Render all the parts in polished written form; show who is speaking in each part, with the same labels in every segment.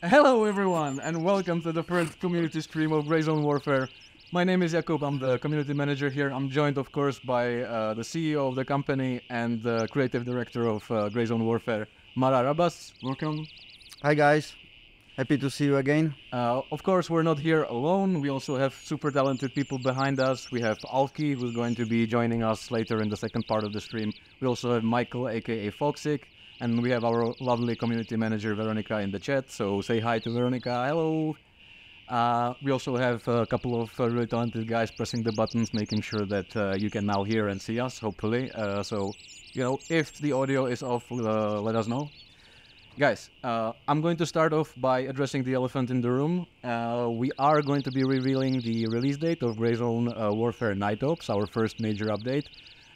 Speaker 1: Hello everyone and welcome to the first community stream of Grey Zone Warfare. My name is Jakub, I'm the community manager here. I'm joined of course by the CEO of the company and the creative director of Grey Zone Warfare, Marek Rabas. Welcome.
Speaker 2: Hi guys, happy to see you again.
Speaker 1: Of course we're not here alone, we also have super talented people behind us. We have Alki, who's going to be joining us later in the second part of the stream. We also have Michael aka Foxic. And we have our lovely community manager, Veronica, in the chat. So say hi to Veronica. Hello. We also have a couple of really talented guys pressing the buttons, making sure that you can now hear and see us, hopefully. So, you know, if the audio is off, let us know. Guys, I'm going to start off by addressing the elephant in the room. We are going to be revealing the release date of Grey Zone Warfare Night Ops, our first major update.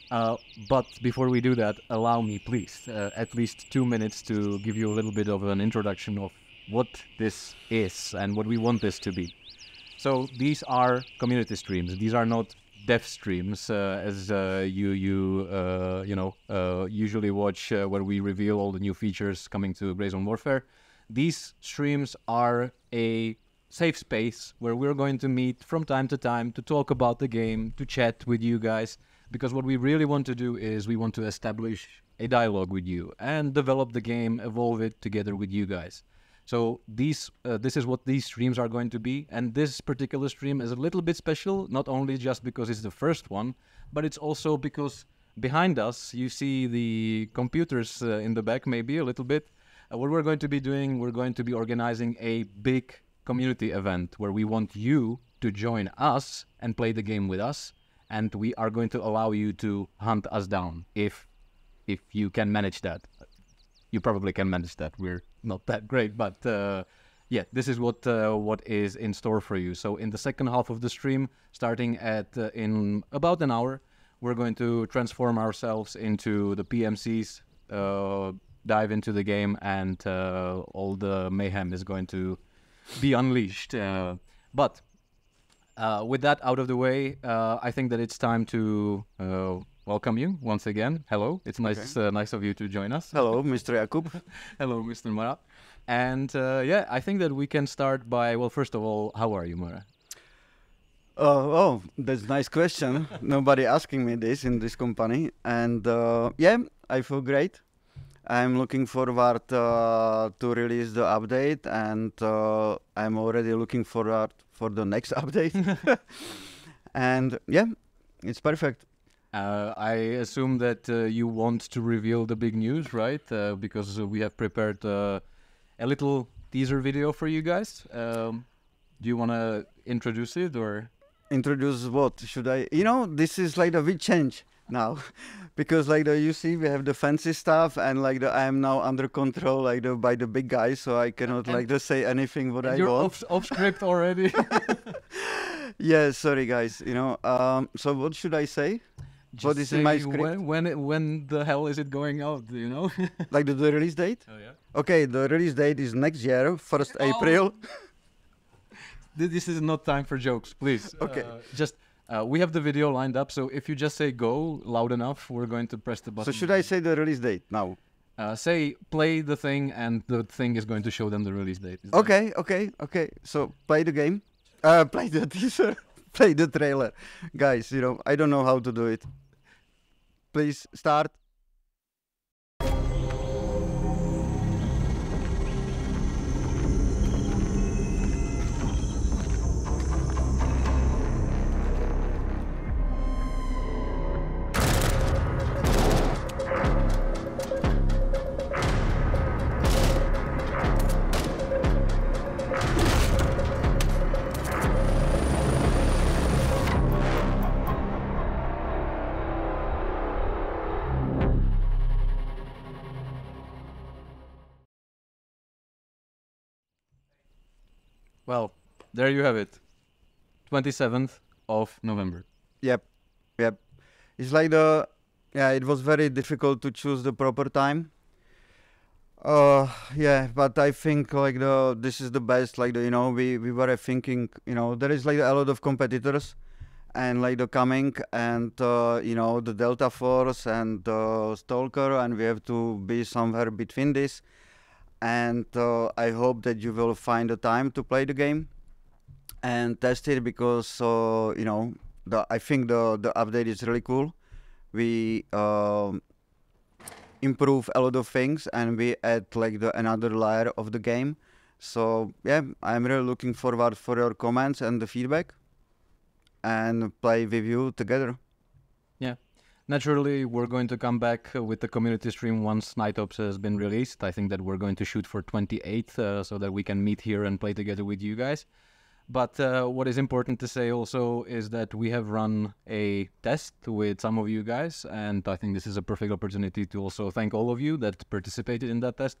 Speaker 1: But before we do that, allow me, please, at least 2 minutes to give you a little bit of an introduction of what this is and what we want this to be. So these are community streams. These are not dev streams, as you usually watch, where we reveal all the new features coming to Grey Zone Warfare. These streams are a safe space where we're going to meet from time to time to talk about the game, to chat with you guys. Because what we really want to do is we want to establish a dialogue with you and develop the game, evolve it together with you guys. So this is what these streams are going to be. And this particular stream is a little bit special, not only just because it's the first one, but it's also because behind us, you see the computers in the back, maybe a little bit. What we're going to be doing, we're going to be organizing a big community event where we want you to join us and play the game with us. And we are going to allow you to hunt us down if you can manage that. You probably can manage that. We're not that great, but yeah, this is what is in store for you. So in the second half of the stream, starting at in about an hour, we're going to transform ourselves into the PMCs, dive into the game, and all the mayhem is going to be unleashed. But with that out of the way, I think that it's time to welcome you once again. Hello, it's nice, nice of you to join us.
Speaker 2: Hello, Mr. Jakub.
Speaker 1: Hello, Mr. Mara. And yeah, I think that we can start by, well, first of all, how are you, Mara?
Speaker 2: Oh, that's a nice question. Nobody asking me this in this company. And yeah, I feel great. I'm looking forward to release the update, and I'm already looking forward for the next update. And yeah, it's perfect.
Speaker 1: I assume that you want to reveal the big news, right? Because we have prepared a little teaser video for you guys. Do you want to introduce it or?
Speaker 2: Introduce what? Should I? You know, this is like the big change now, because like you see, we have the fancy stuff, and like I am now under control like by the big guys, so I cannot like just say anything what I want.
Speaker 1: You're off script already.
Speaker 2: Yeah, sorry guys. You know, so what should I say?
Speaker 1: Just
Speaker 2: what is in my script?
Speaker 1: When the hell is it going out? Do you know?
Speaker 2: Like the release date?
Speaker 1: Oh yeah.
Speaker 2: Okay, the release date is next year, 1st April.
Speaker 1: This is not time for jokes, please.
Speaker 2: Okay.
Speaker 1: We have the video lined up, so if you just say go loud enough, we're going to press the button.
Speaker 2: So should I say the release date now?
Speaker 1: Say play the thing, and the thing is going to show them the release date.
Speaker 2: Okay. So play the game, play the teaser, play the trailer. Guys, you know, I don't know how to do it. Please start.
Speaker 1: Well, there you have it. 27th of November.
Speaker 2: Yep. It's like it was very difficult to choose the proper time. Yeah, but I think like this is the best. Like we were thinking, there is like a lot of competitors, and like the coming and the Delta Force and Stalker, and we have to be somewhere between this. and I hope that you will find the time to play the game and test it, because I think the update is really cool. We improve a lot of things, and we add like another layer of the game. So yeah, I'm really looking forward for your comments and the feedback, and play with you together.
Speaker 1: Yeah. Naturally, we're going to come back with the community stream once Night Ops has been released. I think that we're going to shoot for 28th so that we can meet here and play together with you guys. But what is important to say also is that we have run a test with some of you guys, and I think this is a perfect opportunity to also thank all of you that participated in that test.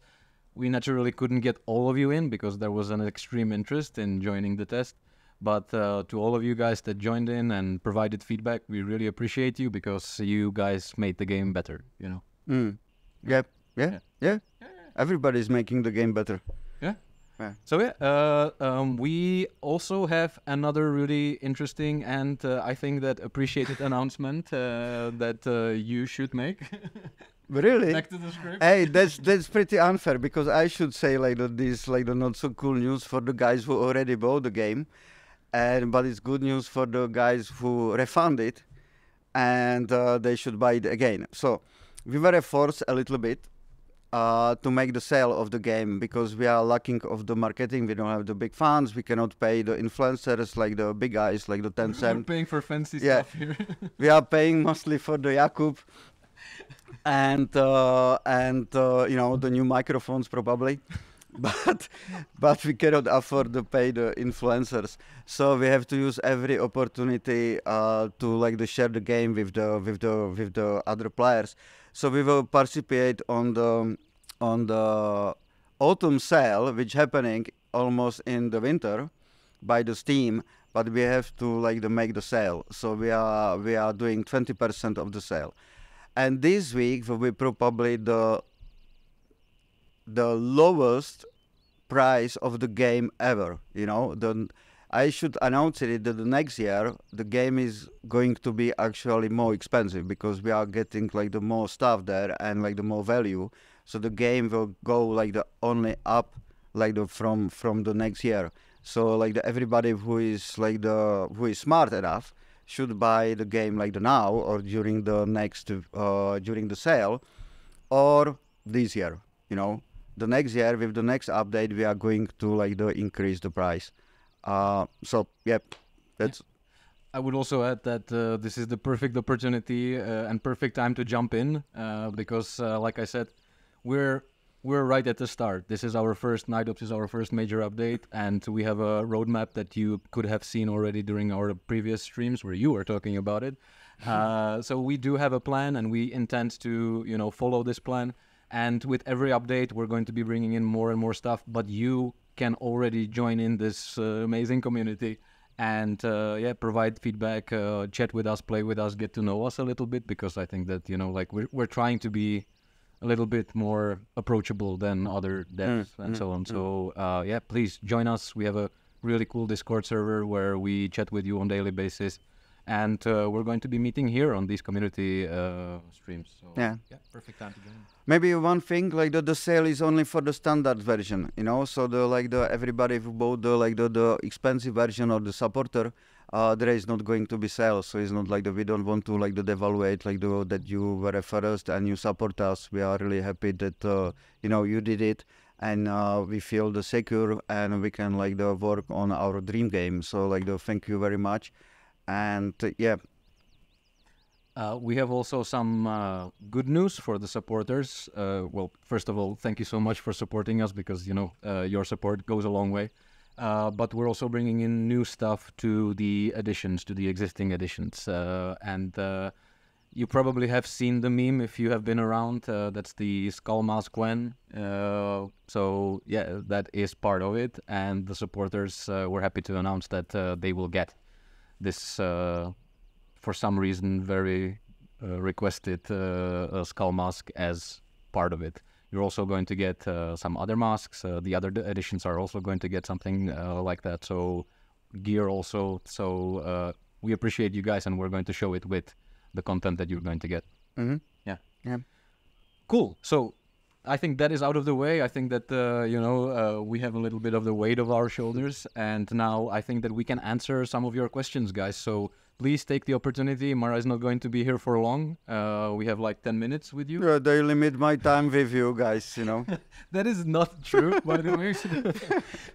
Speaker 1: We naturally couldn't get all of you in because there was an extreme interest in joining the test. But to all of you guys that joined in and provided feedback, we really appreciate you, because you guys made the game better, you know.
Speaker 2: Yeah. Everybody's making the game better.
Speaker 1: Yeah.
Speaker 2: Yeah.
Speaker 1: So yeah, we also have another really interesting and I think that appreciated announcement that you should make.
Speaker 2: Really?
Speaker 1: Back to the script.
Speaker 2: Hey, that's pretty unfair, because I should say like this, like the not so cool news for the guys who already bought the game, but it's good news for the guys who refund it, and they should buy it again. So we were forced a little bit to make the sale of the game, because we are lacking of the marketing. We don't have the big funds. We cannot pay the influencers like the big guys, like the Tencent.
Speaker 1: We're paying for fancy stuff here.
Speaker 2: We are paying mostly for the Jakub and the new microphones probably. but we cannot afford to pay the influencers, so we have to use every opportunity to share the game with the other players. So we will participate on the autumn sale, which happening almost in the winter by the Steam, but we have to make the sale. So we are doing 20% of the sale, and this week will be probably the lowest price of the game ever. I should announce it that the next year the game is going to be actually more expensive, because we are getting the more stuff there and the more value. So the game will go only up from the next year. So everybody who is smart enough should buy the game now, or during the sale, or this year. The next year, with the next update, we are going to increase the price. So yeah, that's.
Speaker 1: I would also add that this is the perfect opportunity and perfect time to jump in, because like I said, we're right at the start. This is our first Night Ops, is our first major update, and we have a roadmap that you could have seen already during our previous streams where you were talking about it. So we do have a plan, and we intend to follow this plan. And with every update, we're going to be bringing in more and more stuff, but you can already join in this amazing community and provide feedback, chat with us, play with us, get to know us a little bit, because I think that we're trying to be a little bit more approachable than other devs and so on. So please join us. We have a really cool Discord server where we chat with you on a daily basis. And we're going to be meeting here on these community streams. So,
Speaker 2: yeah,
Speaker 1: perfect time to join.
Speaker 2: Maybe one thing, the sale is only for the standard version, So the everybody who bought the expensive version or the supporter, there is not going to be sale. So it's not we don't want to devaluate that you were first and you support us. We are really happy that you did it, and we feel secure, and we can work on our dream game. So thank you very much. And
Speaker 1: we have also some good news for the supporters. Well, first of all, thank you so much for supporting us, because your support goes a long way. But we're also bringing in new stuff to the editions, to the existing editions, and you probably have seen the meme if you have been around. That's the Skull Mask Gwen. So yeah, that is part of it, and the supporters were happy to announce that they will get this, for some reason, very requested skull mask as part of it. You're also going to get some other masks. The other editions are also going to get something like that. So gear also. So we appreciate you guys, and we're going to show it with the content that you're going to get.
Speaker 2: Mm-hmm.
Speaker 1: Yeah.
Speaker 2: Yeah.
Speaker 1: Cool. So I think that is out of the way. I think that we have a little bit of the weight of our shoulders, and now I think that we can answer some of your questions, guys. So please take the opportunity. Mara is not going to be here for long. We have like 10 minutes with you.
Speaker 2: Yeah, they limit my time with you guys,
Speaker 1: That is not true, by the way.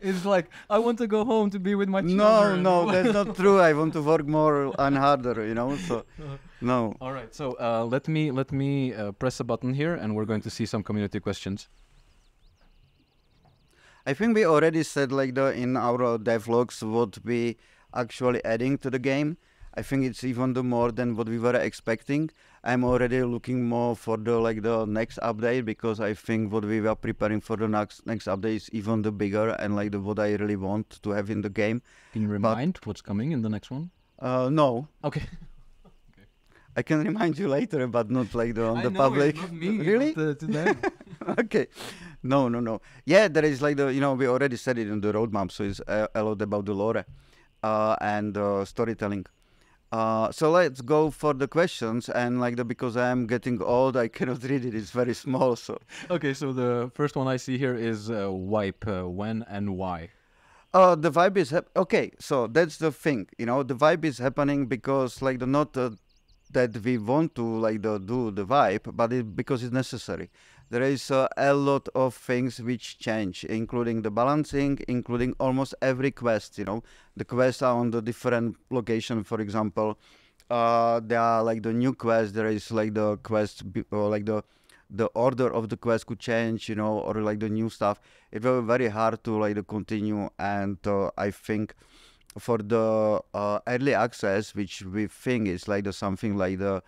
Speaker 1: It's like, I want to go home to be with my children.
Speaker 2: No, that's not true. I want to work more and harder, so no.
Speaker 1: All right, so let me press a button here, and we're going to see some community questions.
Speaker 2: I think we already said in our devlogs what we actually adding to the game. I think it's even more than what we were expecting. I'm already looking more for the next update, because I think what we were preparing for the next update is even the bigger and what I really want to have in the game.
Speaker 1: Can you remind what's coming in the next one?
Speaker 2: No.
Speaker 1: Okay.
Speaker 2: I can remind you later, but not on the public.
Speaker 1: Not me,
Speaker 2: really?
Speaker 1: But, to them.
Speaker 2: Okay. No. Yeah, there is we already said it in the roadmap, so it's a lot about the lore and storytelling. So let's go for the questions, and because I am getting old, I cannot read it. It's very small. So
Speaker 1: okay, so the first one I see here is wipe. When and why?
Speaker 2: The vibe is okay. So that's the thing. The vibe is happening because not that we want to do the vibe, but because it's necessary. There is a lot of things which change, including the balancing, including almost every quest. The quests are on the different location. For example, there are the new quests. There is the quest, or the order of the quest could change, or the new stuff. It will be very hard to continue. And I think for the early access, which we think is something the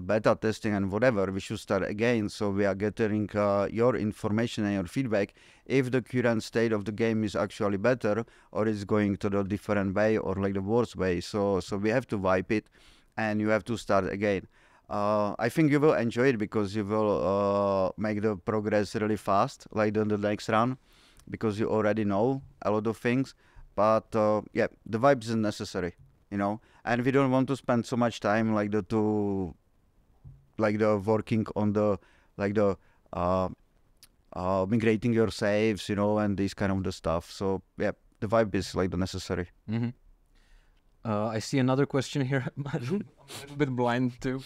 Speaker 2: beta testing and whatever, we should start again. So we are getting your information and your feedback if the current state of the game is actually better, or is going to the different way, or the worst way. So we have to wipe it, and you have to start again. I think you will enjoy it, because you will make the progress really fast, on the next run, because you already know a lot of things. But yeah, the vibe isn't necessary. And we don't want to spend so much time working on the migrating your saves, and this kind of the stuff. So yeah, the vibe is the necessary.
Speaker 1: Mm-hmm. I see another question here. I'm a little bit blind too.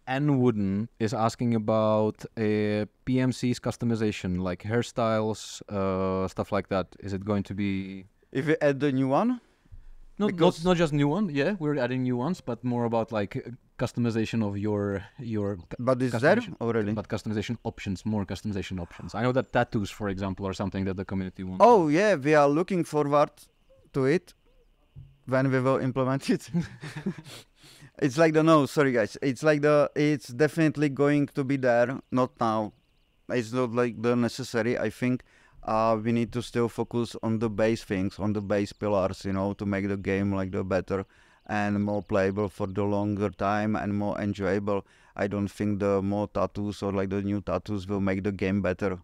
Speaker 1: Ann Wooden is asking about PMC's customization, like hairstyles, stuff like that. Is it going to be?
Speaker 2: If we add the new one?
Speaker 1: No, not just new one. Yeah, we're adding new ones, but more about customization of your.
Speaker 2: But is there already?
Speaker 1: But customization options, more customization options. I know that tattoos, for example, are something that the community wants.
Speaker 2: Oh yeah, we are looking forward to it when we will implement it. It's no, sorry guys. It's it's definitely going to be there. Not now. It's not the necessary. I think we need to still focus on the base things, on the base pillars, to make the game the better and more playable for the longer time and more enjoyable. I don't think the more tattoos or the new tattoos will make the game better.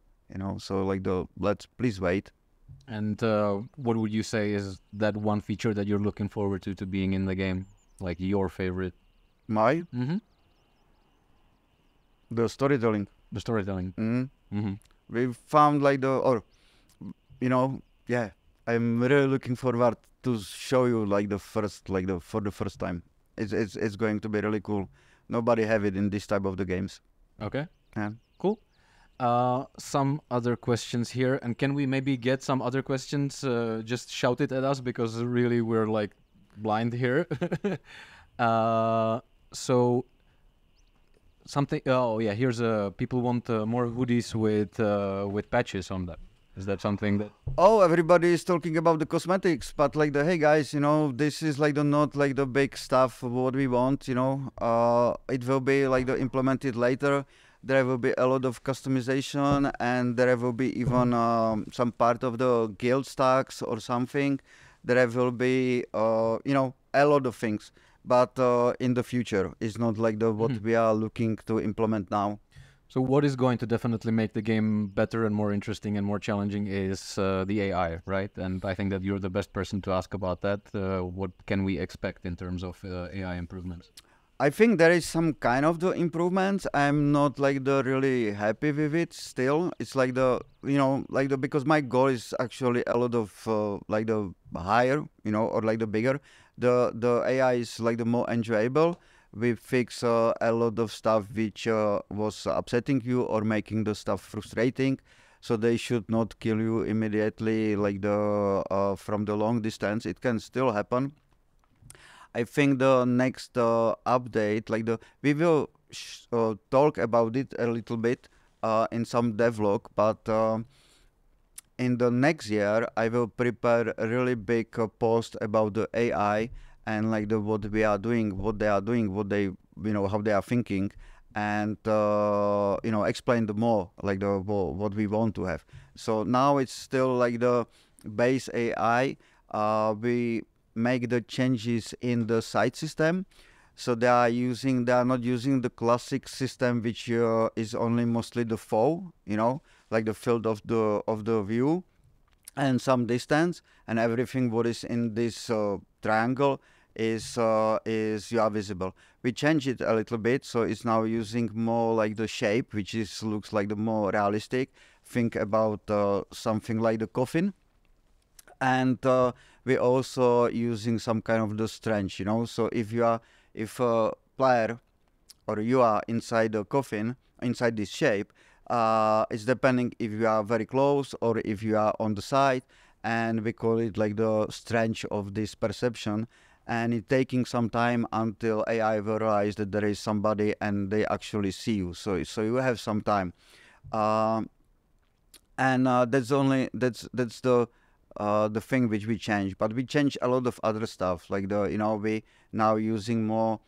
Speaker 2: So let's please wait.
Speaker 1: And what would you say is that one feature that you're looking forward to being in the game? Your favorite?
Speaker 2: My?
Speaker 1: Mm-hmm.
Speaker 2: The storytelling.
Speaker 1: The storytelling.
Speaker 2: Mm-hmm.
Speaker 1: Mm-hmm.
Speaker 2: We found yeah, I'm really looking forward to show you the first, for the first time. It's going to be really cool. Nobody have it in this type of the games.
Speaker 1: Okay.
Speaker 2: Yeah.
Speaker 1: Cool. Some other questions here, and can we maybe get some other questions? Just shout it at us, because really we're blind here. So something. Oh yeah, here's people want more hoodies with patches on them. Is that something that?
Speaker 2: Oh, everybody is talking about the cosmetics, but hey guys, this is not the big stuff what we want. It will be implemented later. There will be a lot of customization, and there will be even some part of the guild stacks or something. There will be a lot of things, but in the future, it's not what we are looking to implement now.
Speaker 1: So what is going to definitely make the game better and more interesting and more challenging is the AI, right? And I think that you're the best person to ask about that. What can we expect in terms of AI improvements?
Speaker 2: I think there is some kind of the improvements. I'm not like the really happy with it still. It's like the, because my goal is actually a lot of like the higher, or like the bigger. The AI is like the more enjoyable. We fix a lot of stuff which was upsetting you or making the stuff frustrating. So they should not kill you immediately, like the from the long distance. It can still happen. I think the next update, we will talk about it a little bit in some devlog, but in the next year I will prepare a really big post about the AI and like the what we are doing, what they are doing, what they how they are thinking, and explain the more like the what we want to have. So now it's still like the base AI. We make the changes in the site system, so they are not using the classic system, which is only mostly the foe, like the field of the view and some distance, and everything what is in this triangle is you are visible. We change it a little bit, so it's now using more like the shape, which looks like the more realistic. Think about something like the coffin. And we're also using some kind of the strength, So if a player or you are inside the coffin, inside this shape, it's depending if you are very close or if you are on the side, and we call it like the strength of this perception. And it's taking some time until AI will realize that there is somebody and they actually see you. So you have some time, and that's the thing which we change. But we change a lot of other stuff, like we now using more.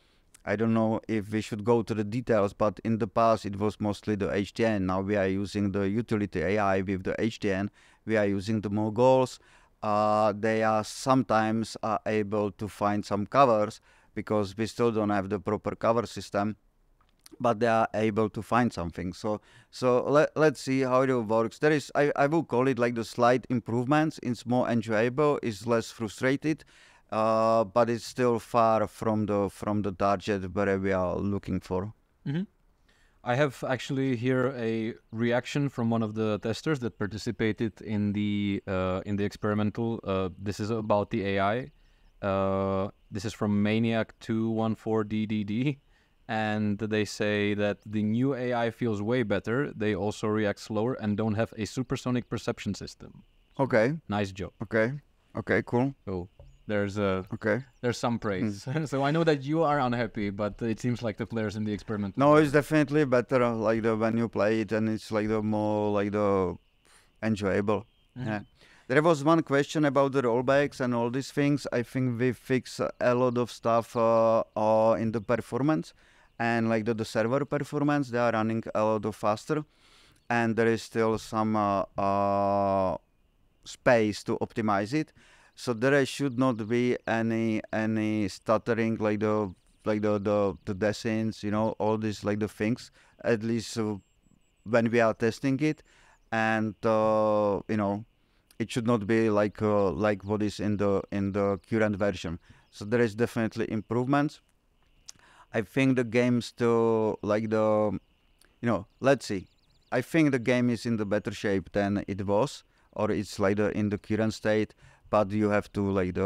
Speaker 2: I don't know if we should go to the details, but in the past it was mostly the HDN. Now we are using the utility AI with the HDN. We are using the more goals. They are sometimes able to find some covers because we still don't have the proper cover system, but they are able to find something. So let's see how it works. There is, I will call it like the slight improvements. It's more enjoyable, it's less frustrated, but it's still far from the target where we are looking for.
Speaker 1: Mm-hmm. I have actually here a reaction from one of the testers that participated in the experimental. This is about the AI. This is from Maniac214DDD. And they say that the new AI feels way better. They also react slower and don't have a supersonic perception system.
Speaker 2: Okay.
Speaker 1: Nice job.
Speaker 2: Okay, cool.
Speaker 1: So there's some praise.
Speaker 2: Mm.
Speaker 1: So I know that you are unhappy, but it seems like the players in the experiment.
Speaker 2: No, it's definitely better like when you play it, and it's like the more like the enjoyable. Mm-hmm. Yeah. There was one question about the rollbacks and all these things. I think we fix a lot of stuff in the performance. And like the server performance, they are running a lot faster, and there is still some space to optimize it. So there should not be any stuttering like the descents, all these like the things. At least when we are testing it, and it should not be like what is in the current version. So there is definitely improvements. I think the game still like let's see. I think the game is in the better shape than it was, or it's like in the current state. But you have to like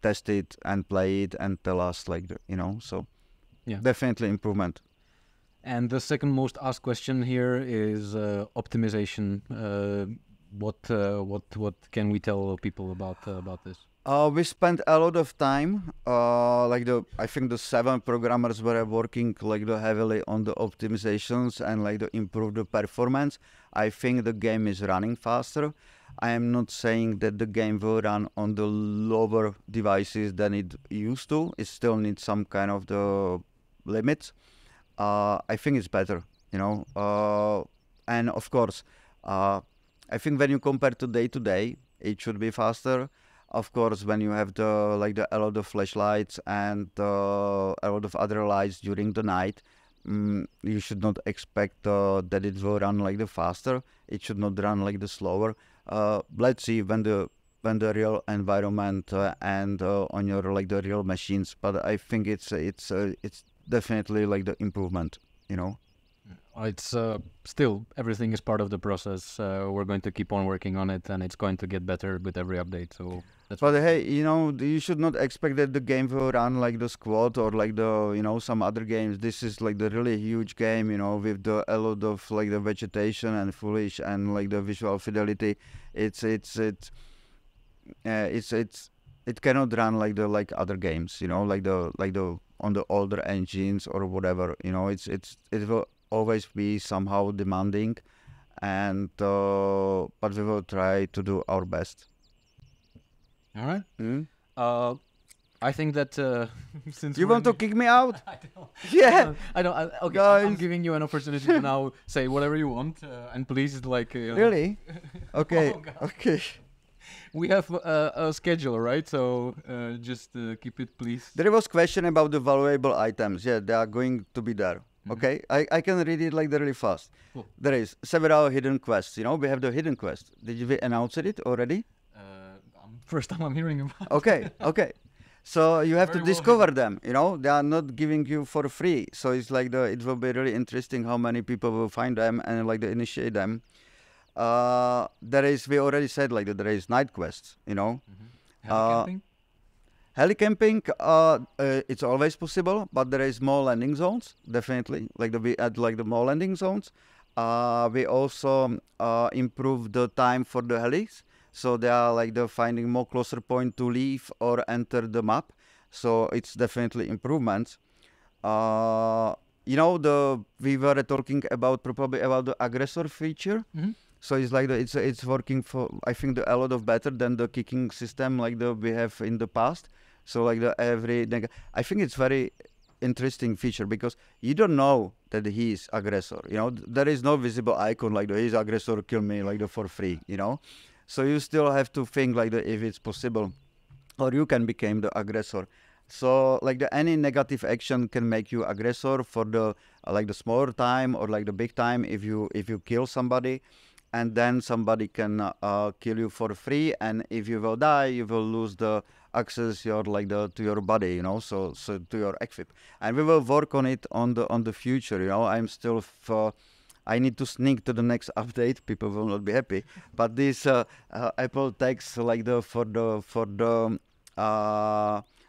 Speaker 2: test it and play it and tell us So yeah, definitely improvement.
Speaker 1: And the second most asked question here is optimization. What can we tell people about this?
Speaker 2: We spent a lot of time. I think the 7 programmers were working heavily on the optimizations and improve the performance. I think the game is running faster. I am not saying that the game will run on the lower devices than it used to. It still needs some kind of the limits. I think it's better, and of course, I think when you compare to day, it should be faster. Of course, when you have a lot of flashlights and a lot of other lights during the night, you should not expect that it will run faster. It should not run the slower. Let's see when the on the real environment and on your like the real machines. But I think it's definitely like the improvement, you know.
Speaker 1: It's still everything is part of the process. We're going to keep on working on it, and it's going to get better with every update. So that's.
Speaker 2: But hey, you know, you should not expect that the game will run like the Squad or like the, you know, some other games. This is like the really huge game, you know, with a lot of like the vegetation and foliage and like the visual fidelity. It cannot run like the like other games, you know, like the on the older engines or whatever, you know. It will always be somehow demanding, and but we will try to do our best.
Speaker 1: All right. I think that since
Speaker 2: you want to kick me out,
Speaker 1: I don't.
Speaker 2: yeah,
Speaker 1: I don't. Okay,
Speaker 2: guys.
Speaker 1: I'm giving you an opportunity to now say whatever you want, and please, like.
Speaker 2: Really? Okay.
Speaker 1: Oh,
Speaker 2: okay.
Speaker 1: We have a schedule, right? So just keep it, please.
Speaker 2: There was question about the valuable items. Yeah, they are going to be there. Okay, I can read it like really fast.
Speaker 1: Cool.
Speaker 2: There is several hidden quests. You know, we have the hidden quest. Did we announce it already?
Speaker 1: First time I'm hearing about.
Speaker 2: Okay, okay. So you have
Speaker 1: Very
Speaker 2: to
Speaker 1: well
Speaker 2: discover them. You know, they are not giving you for free. So it's like it will be really interesting how many people will find them and like initiate them. There is, we already said like that there is night quests. You know.
Speaker 1: Heli-camping?
Speaker 2: Heli-camping, it's always possible, but there is more landing zones, definitely. We add like the more landing zones. We also improve the time for the helis, so they are like the finding more closer point to leave or enter the map. So it's definitely improvements. You know, we were talking about probably about the aggressor feature. So it's like it's working for, I think, a lot of better than the kicking system like we have in the past. So like I think it's very interesting feature because you don't know that he is aggressor. You know, there is no visible icon like he is aggressor, kill me like for free. You know, so you still have to think like if it's possible, or you can become the aggressor. So like any negative action can make you aggressor for the like the smaller time or like the big time if you kill somebody. And then somebody can kill you for free, and if you will die, you will lose the access to your body, you know, so to your equip. And we will work on it on the future, you know. I'm still I need to sneak to the next update. People will not be happy, but this Apple text like for the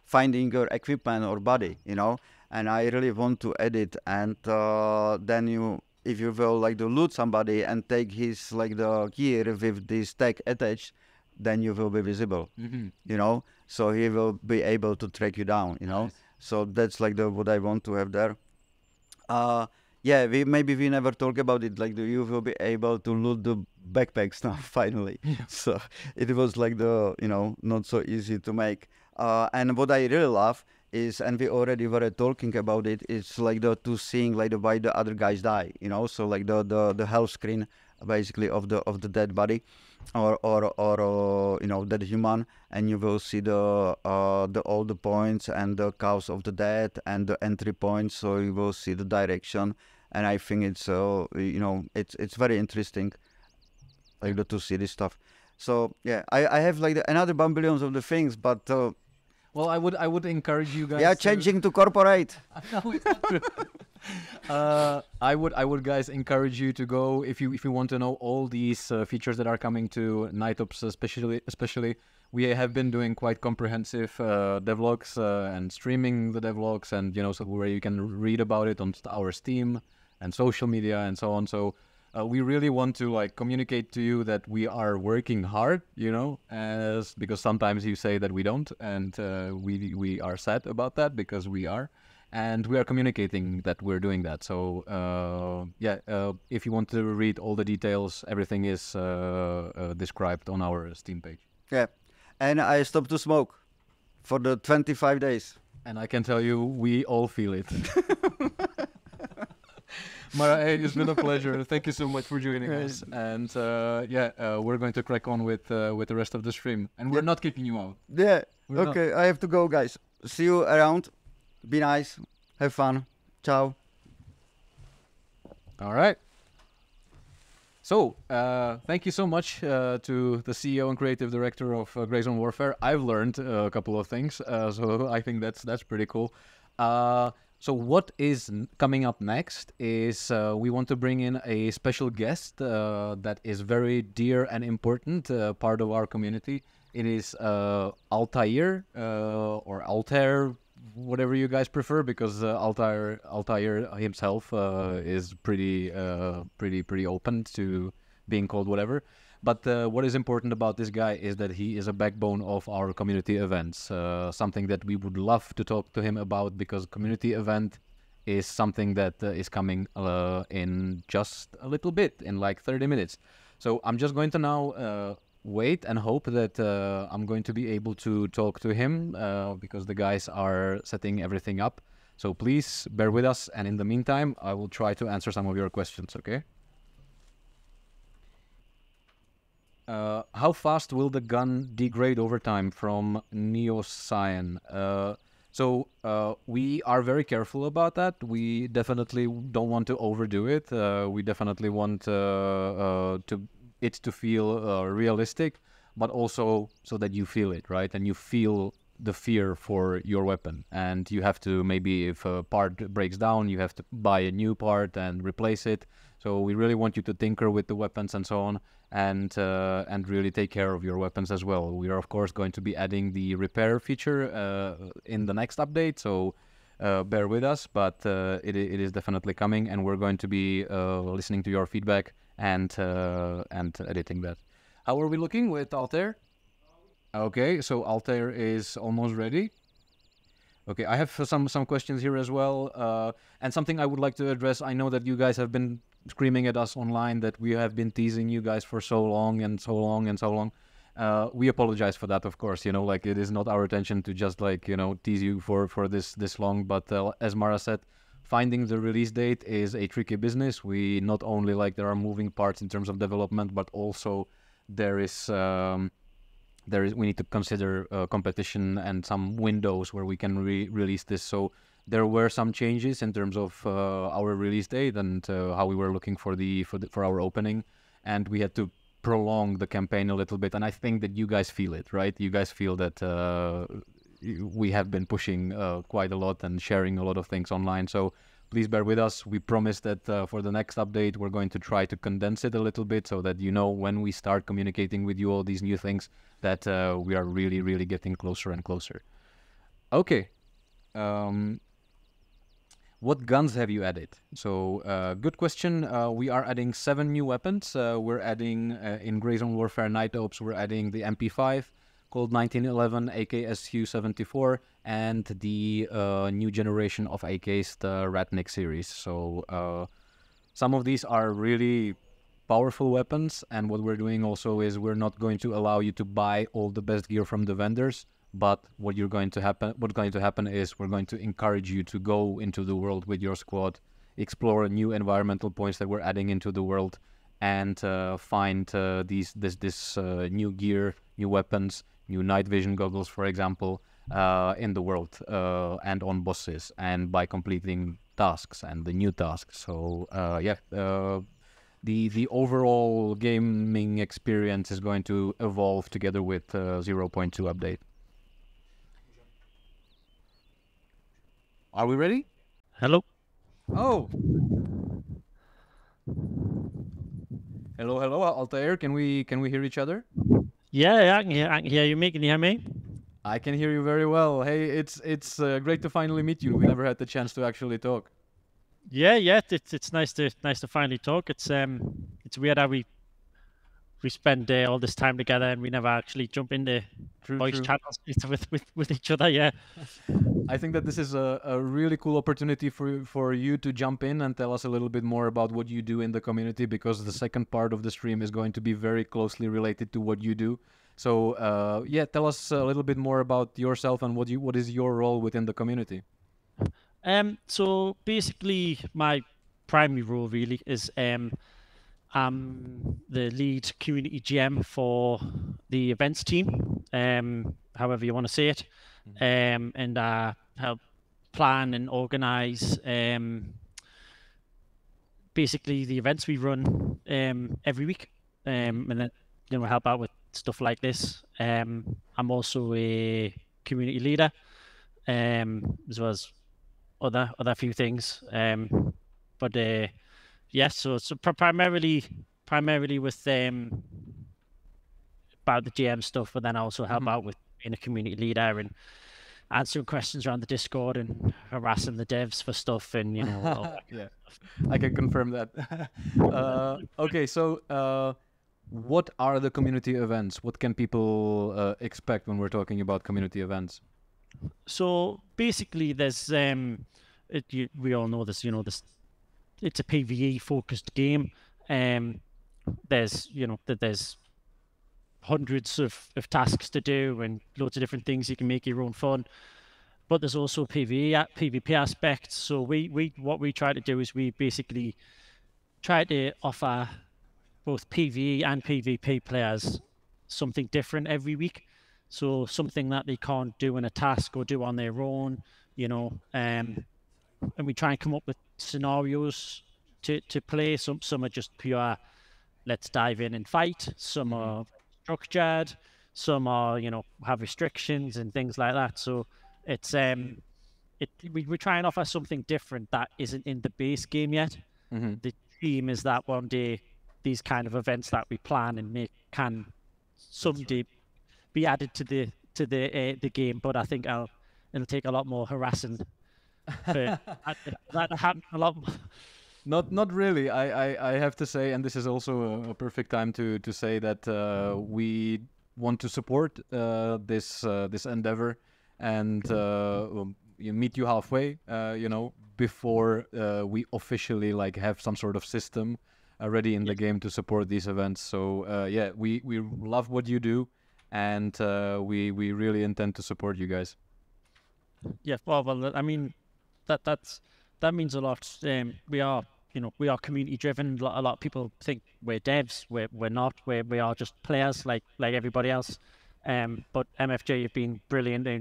Speaker 2: finding your equipment or body, you know. And I really want to edit, and then if you will like to loot somebody and take his like the gear with this tag attached, then you will be visible, you know, so he will be able to track you down, you know. Nice. So that's like what I want to have there. Yeah, we never talk about it, like you will be able to loot the backpacks now finally. So it was like not so easy to make, and what I really love is, and we already were talking about it, it's like to seeing like why the other guys die, you know. So like the health screen basically of the dead body or you know, dead human, and you will see all the points and the cause of the death and the entry points, so you will see the direction. And I think it's you know, it's very interesting like to see this stuff. So yeah, I have like another billions of the things, but
Speaker 1: well, I would encourage you guys.
Speaker 2: Yeah, changing to corporate.
Speaker 1: No, it's not true. I would guys encourage you to go if you want to know all these features that are coming to Night Ops, especially. We have been doing quite comprehensive devlogs and streaming the devlogs, and you know, so where you can read about it on our Steam and social media and so on. So we really want to like communicate to you that we are working hard, you know, because sometimes you say that we don't, and we are sad about that because we are, and we are communicating that we're doing that. So if you want to read all the details, everything is described on our Steam page. Yeah,
Speaker 2: and I stopped to smoke for the 25 days.
Speaker 1: And I can tell you, we all feel it. Mara, hey, it's been a pleasure. Thank you so much for joining us. And we're going to crack on with the rest of the stream. And we're not kicking you out.
Speaker 2: Yeah. Okay, I have to go, guys. See you around. Be nice. Have fun. Ciao.
Speaker 1: All right. So, thank you so much to the CEO and creative director of Grey Zone Warfare. I've learned a couple of things, so I think that's pretty cool. So what is coming up next is we want to bring in a special guest that is very dear and important part of our community. It is Altair or Altair, whatever you guys prefer, because Altair himself is pretty open to being called whatever. But what is important about this guy is that he is a backbone of our community events, something that we would love to talk to him about, because community event is something that is coming in just a little bit, in like 30 minutes. So I'm just going to now wait and hope that I'm going to be able to talk to him because the guys are setting everything up. So please bear with us, and in the meantime, I will try to answer some of your questions, okay? How fast will the gun degrade over time from Neocyan? So we are very careful about that. We definitely don't want to overdo it. We definitely want it to feel realistic, but also so that you feel it, right? And you feel the fear for your weapon. And you have to, maybe if a part breaks down, you have to buy a new part and replace it. So we really want you to tinker with the weapons and so on, and really take care of your weapons as well. We are of course going to be adding the repair feature in the next update, so bear with us, but it is definitely coming, and we're going to be listening to your feedback and editing that. How are we looking with Altair? Okay, so Altair is almost ready. Okay, I have some questions here as well, and something I would like to address. I know that you guys have been screaming at us online that we have been teasing you guys for so long and so long and so long. We apologize for that, of course. You know, like, it is not our intention to just, like, you know, tease you for this long. But as Mara said, finding the release date is a tricky business. We not only, like, there are moving parts in terms of development, but also there is we need to consider competition and some windows where we can release this. So there were some changes in terms of our release date and how we were looking for our opening, and we had to prolong the campaign a little bit. And I think that you guys feel it, right? You guys feel that we have been pushing quite a lot and sharing a lot of things online. So please bear with us. We promise that for the next update, we're going to try to condense it a little bit so that, you know, when we start communicating with you all these new things, that we are really, really getting closer and closer. Okay. What guns have you added? So, good question. We are adding 7 new weapons. We're adding, in Grey Zone Warfare Night Ops, we're adding the MP5, called 1911, AK-SU-74, and the new generation of AKs, the Ratnik series. So, some of these are really powerful weapons, and what we're doing also is we're not going to allow you to buy all the best gear from the vendors. But what's going to happen is we're going to encourage you to go into the world with your squad, explore new environmental points that we're adding into the world, and find this new gear, new weapons, new night vision goggles, for example, in the world and on bosses, and by completing tasks and the new tasks. So the overall gaming experience is going to evolve together with 0.2 update. Are we ready?
Speaker 3: Hello.
Speaker 1: Oh. Hello, Altair. Can we hear each other?
Speaker 3: Yeah, I can hear you. Can you hear me?
Speaker 1: I can hear you very well. Hey, it's great to finally meet you. We never had the chance to actually talk.
Speaker 3: Yeah. It's nice to finally talk. It's weird how we spend all this time together and we never actually jump into voice channels with each other. Yeah.
Speaker 1: I think that this is a really cool opportunity for you to jump in and tell us a little bit more about what you do in the community, because the second part of the stream is going to be very closely related to what you do. So tell us a little bit more about yourself and what is your role within the community.
Speaker 3: So basically, my primary role really is I'm the lead community GM for the events team, however you want to say it. And I help plan and organize basically the events we run every week, and then help out with stuff like this. I'm also a community leader, as well as other few things. But so primarily with about the GM stuff, but then I also help out with being a community leader and answering questions around the Discord and harassing the devs for stuff, and all that
Speaker 1: yeah, I can confirm that. Okay, so what are the community events? What can people expect when we're talking about community events?
Speaker 3: So basically, there's we all know this. It's a PvE focused game. There's there's hundreds of tasks to do and loads of different things you can make your own fun. But there's also PvP aspects. So what we try to do is we basically try to offer both PvE and PvP players something different every week. So something that they can't do in a task or do on their own, and we try and come up with scenarios to play. Some are just pure, let's dive in and fight. Some are structured. Some are, have restrictions and things like that. So it's we try and offer something different that isn't in the base game yet. The dream is that one day these kind of events that we plan and make can someday be added to the game, but I think it'll take a lot more harassing for that to happen a lot.
Speaker 1: Not really. I have to say, and this is also a perfect time to say that we want to support this endeavor and meet you halfway. Before we officially have some sort of system ready in the game to support these events. So yeah, we love what you do, and we really intend to support you guys.
Speaker 3: Yeah, well, I mean, that means a lot. We are community driven. A lot of people think we're devs. We're not. We are just players like everybody else. But MFJ have been brilliant. They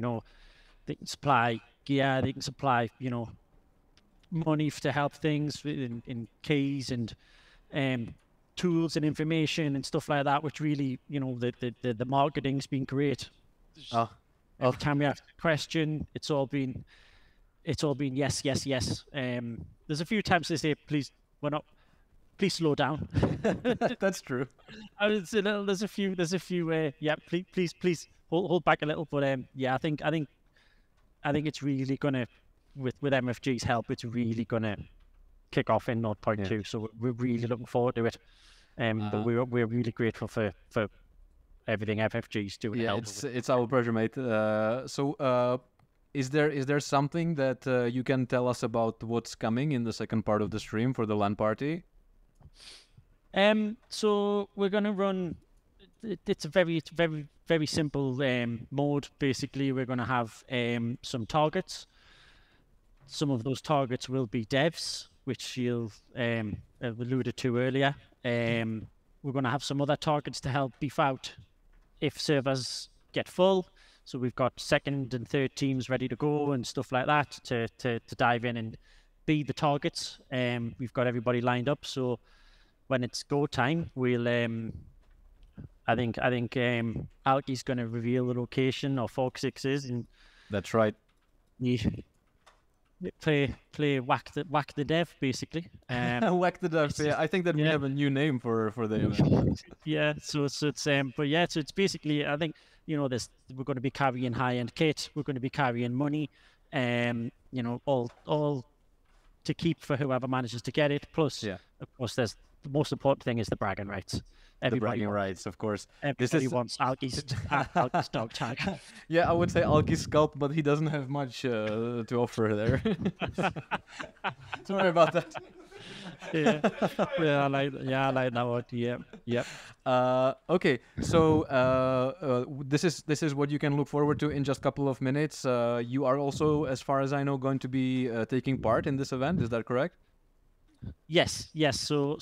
Speaker 3: can supply gear. They can supply money to help things in keys and tools and information and stuff like that, which really, the marketing's been great. Every time we ask a question, it's all been yes. There's a few times they say, please slow down.
Speaker 1: That's true.
Speaker 3: There's a few yeah, please hold back a little, but yeah, I think it's really gonna, with MFG's help, it's really gonna kick off in 0.2. Yeah. So we're really looking forward to it. But we're really grateful for everything FFG's doing.
Speaker 1: Yeah, it's our pleasure, mate. So is there something that you can tell us about what's coming in the second part of the stream for the LAN party?
Speaker 3: So we're gonna run. It's a very simple mode. Basically, we're gonna have some targets. Some of those targets will be devs, which you alluded to earlier. We're going to have some other targets to help beef out if servers get full. So we've got second and third teams ready to go and stuff like that to dive in and be the targets. We've got everybody lined up. So when it's go time, we'll I think Alki's going to reveal the location or Fox6 is, and
Speaker 1: that's right.
Speaker 3: Play whack the dev basically.
Speaker 1: Whack the dev. Yeah, I think that we have a new name for the event.
Speaker 3: Yeah, so it's but yeah, so it's basically, I think we're going to be carrying high-end kit, we're going to be carrying money, all to keep for whoever manages to get it. Plus, of course, there's the most important thing is the bragging rights.
Speaker 1: The bragging rights, of course.
Speaker 3: Everybody wants Alki's dog tag.
Speaker 1: Yeah, I would say Alki's scalp, but he doesn't have much to offer there. Sorry about that.
Speaker 3: I like that one. Yeah.
Speaker 1: Okay, so this is what you can look forward to in just a couple of minutes. You are also, as far as I know, going to be taking part in this event. Is that correct?
Speaker 3: Yes. So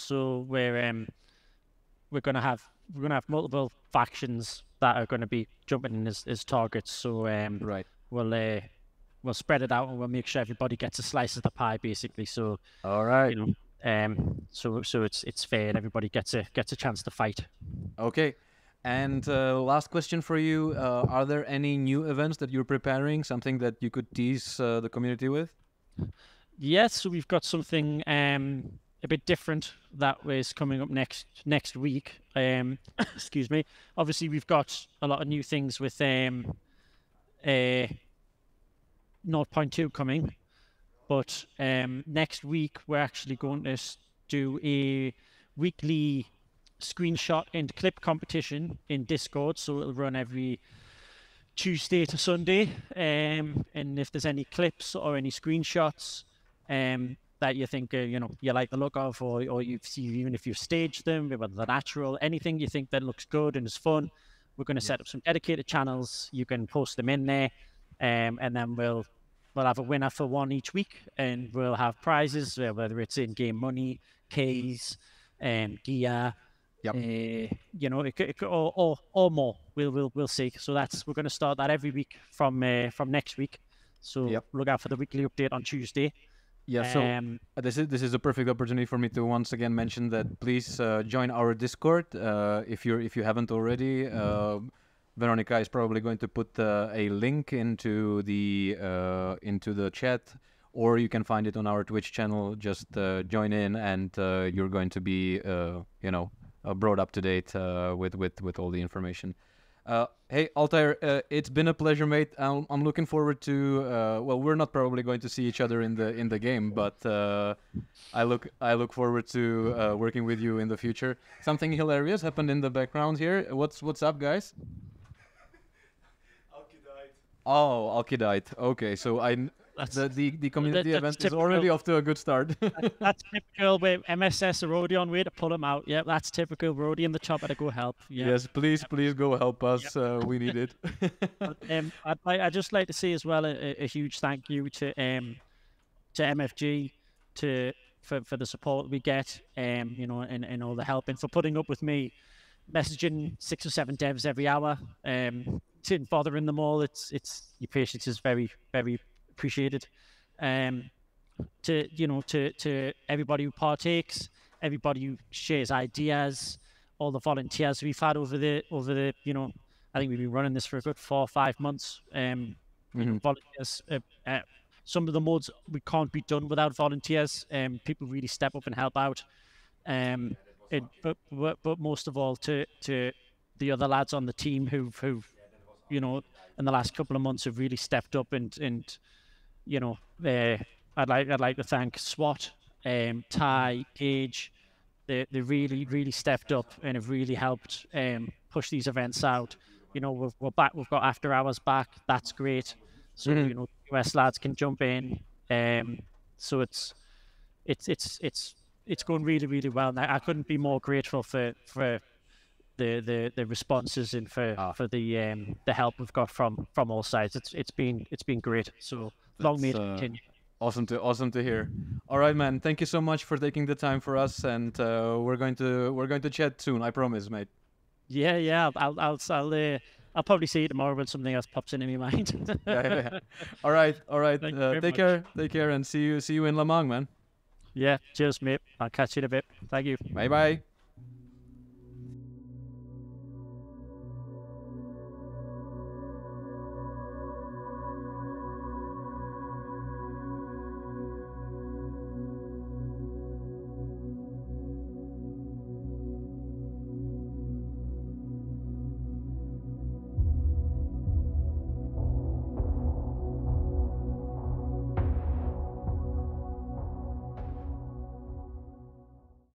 Speaker 3: we're gonna have multiple factions that are going to be jumping in as targets. So
Speaker 1: right.
Speaker 3: We'll spread it out and we'll make sure everybody gets a slice of the pie, basically. So
Speaker 1: all right.
Speaker 3: So it's fair and everybody gets a chance to fight.
Speaker 1: Okay. And last question for you: are there any new events that you're preparing? Something that you could tease the community with?
Speaker 3: Yes, so we've got something a bit different that is coming up next week. Excuse me. Obviously, we've got a lot of new things with 0.2 coming, but next week we're actually going to do a weekly screenshot and clip competition in Discord. So it'll run every Tuesday to Sunday, and if there's any clips or any screenshots that you think you like the look of, or you've seen, even if you've staged them, whether they're natural, anything you think that looks good and is fun, we're going to set up some dedicated channels. You can post them in there, and then we'll have a winner for one each week, and we'll have prizes, whether it's in-game money, keys, gear.
Speaker 1: Yep.
Speaker 3: It could, or more. We'll see. So we're going to start that every week from next week. So look out for the weekly update on Tuesday.
Speaker 1: Yeah. So this is a perfect opportunity for me to once again mention that please join our Discord if you haven't already. Veronica is probably going to put a link into the chat, or you can find it on our Twitch channel. Just join in, and you're going to be brought up to date with all the information. Hey, Altair, it's been a pleasure, mate. I'm looking forward to. Well, we're not probably going to see each other in the game, but I look forward to working with you in the future. Something hilarious happened in the background here. What's up, guys?
Speaker 4: Alki died.
Speaker 1: Oh, Alki died. Okay, so the community event is already off to a good start.
Speaker 3: That's typical with MSS Rodion, way to pull them out. Yeah, that's typical. Rodi in the chopper to go help. Yeah.
Speaker 1: Yes, please go help us.
Speaker 3: Yep.
Speaker 1: We need it.
Speaker 3: But, I'd just like to say as well a huge thank you to MFG for the support we get, and all the help, and for putting up with me messaging 6 or 7 devs every hour, bothering them all. It's your patience is very, very appreciated. To everybody who partakes, everybody who shares ideas, all the volunteers we've had over the I think we've been running this for a good 4 or 5 months. Volunteers, some of the mods we can't be done without volunteers. People really step up and help out. But most of all to the other lads on the team who've in the last couple of months have really stepped up, and I'd like to thank SWAT, Ty, Gage. They really, really stepped up and have really helped push these events out. We're back. We've got after hours back. That's great. So US lads can jump in. So it's going really, really well. And I couldn't be more grateful for the responses and for the help we've got from all sides. It's been great. So long may it continue.
Speaker 1: Awesome to hear. All right, man. Thank you so much for taking the time for us, and we're going to chat soon. I promise, mate.
Speaker 3: Yeah. I'll probably see you tomorrow when something else pops into my mind.
Speaker 1: Yeah. All right. Take care, and see you in Le Mans, man.
Speaker 3: Yeah. Cheers, mate. I'll catch you in a bit. Thank you.
Speaker 1: Bye.